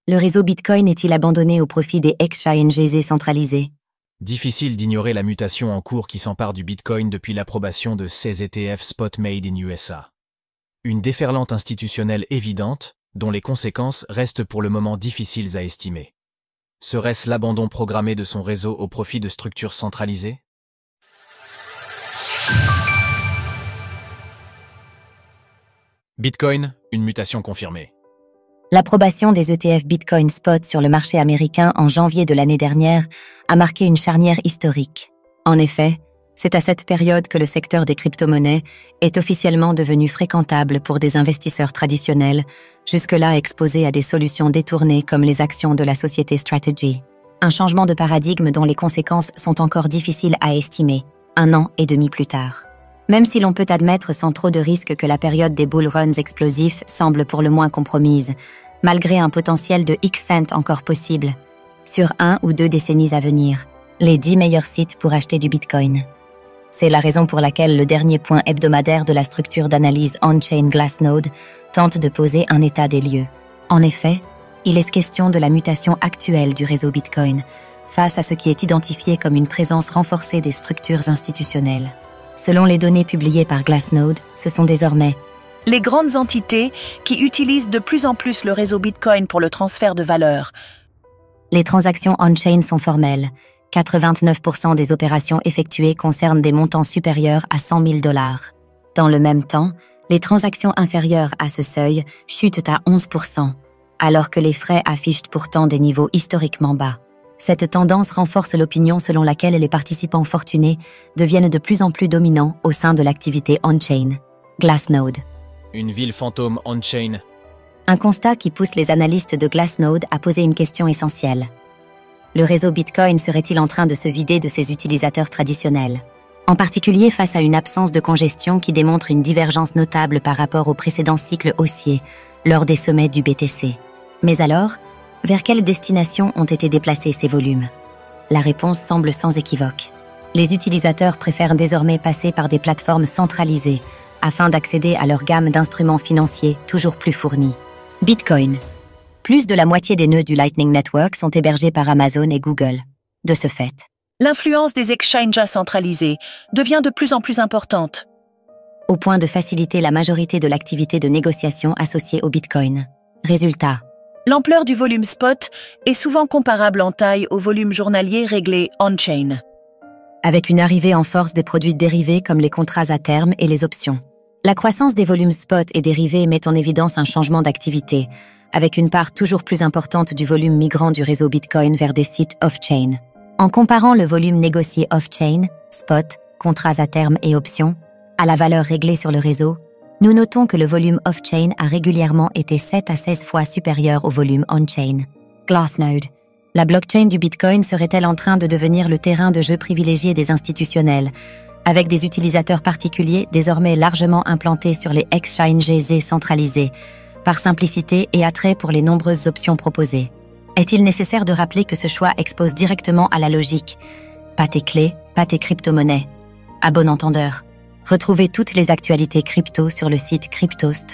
Le réseau Bitcoin est-il abandonné au profit des exchanges centralisés? Difficile d'ignorer la mutation en cours qui s'empare du Bitcoin depuis l'approbation de ces ETF Spot Made in USA. Une déferlante institutionnelle évidente, dont les conséquences restent pour le moment difficiles à estimer. Serait-ce l'abandon programmé de son réseau au profit de structures centralisées? Bitcoin, une mutation confirmée. L'approbation des ETF Bitcoin Spot sur le marché américain en janvier de l'année dernière a marqué une charnière historique. En effet, c'est à cette période que le secteur des crypto-monnaies est officiellement devenu fréquentable pour des investisseurs traditionnels, jusque-là exposés à des solutions détournées comme les actions de la société Strategy. Un changement de paradigme dont les conséquences sont encore difficiles à estimer, 1 an et demi plus tard. Même si l'on peut admettre sans trop de risque que la période des bull runs explosifs semble pour le moins compromise, malgré un potentiel de X% encore possible, sur 1 ou 2 décennies à venir, les 10 meilleurs sites pour acheter du Bitcoin. C'est la raison pour laquelle le dernier point hebdomadaire de la structure d'analyse on-chain Glassnode tente de poser un état des lieux. En effet, il est question de la mutation actuelle du réseau Bitcoin, face à ce qui est identifié comme une présence renforcée des structures institutionnelles. Selon les données publiées par Glassnode, ce sont désormais les grandes entités qui utilisent de plus en plus le réseau Bitcoin pour le transfert de valeur. Les transactions on-chain sont formelles. 89% des opérations effectuées concernent des montants supérieurs à 100 000 $. Dans le même temps, les transactions inférieures à ce seuil chutent à 11%, alors que les frais affichent pourtant des niveaux historiquement bas. Cette tendance renforce l'opinion selon laquelle les participants fortunés deviennent de plus en plus dominants au sein de l'activité on-chain. Glassnode. Une ville fantôme on-chain. Un constat qui pousse les analystes de Glassnode à poser une question essentielle. Le réseau Bitcoin serait-il en train de se vider de ses utilisateurs traditionnels? En particulier face à une absence de congestion qui démontre une divergence notable par rapport au précédent cycle haussier, lors des sommets du BTC. Mais alors, vers quelle destination ont été déplacés ces volumes? La réponse semble sans équivoque. Les utilisateurs préfèrent désormais passer par des plateformes centralisées afin d'accéder à leur gamme d'instruments financiers toujours plus fournis. Bitcoin. Plus de la moitié des nœuds du Lightning Network sont hébergés par Amazon et Google. De ce fait, l'influence des exchanges centralisés devient de plus en plus importante, au point de faciliter la majorité de l'activité de négociation associée au Bitcoin. Résultat. L'ampleur du volume spot est souvent comparable en taille au volume journalier réglé on-chain. Avec une arrivée en force des produits dérivés comme les contrats à terme et les options. La croissance des volumes spot et dérivés met en évidence un changement d'activité, avec une part toujours plus importante du volume migrant du réseau Bitcoin vers des sites off-chain. En comparant le volume négocié off-chain, spot, contrats à terme et options, à la valeur réglée sur le réseau, nous notons que le volume off-chain a régulièrement été 7 à 16 fois supérieur au volume on-chain. Glassnode. La blockchain du Bitcoin serait-elle en train de devenir le terrain de jeu privilégié des institutionnels, avec des utilisateurs particuliers désormais largement implantés sur les exchanges centralisés, par simplicité et attrait pour les nombreuses options proposées? Est-il nécessaire de rappeler que ce choix expose directement à la logique? Pas tes clés, pas tes crypto-monnaies. À bon entendeur. Retrouvez toutes les actualités crypto sur le site cryptost.fr.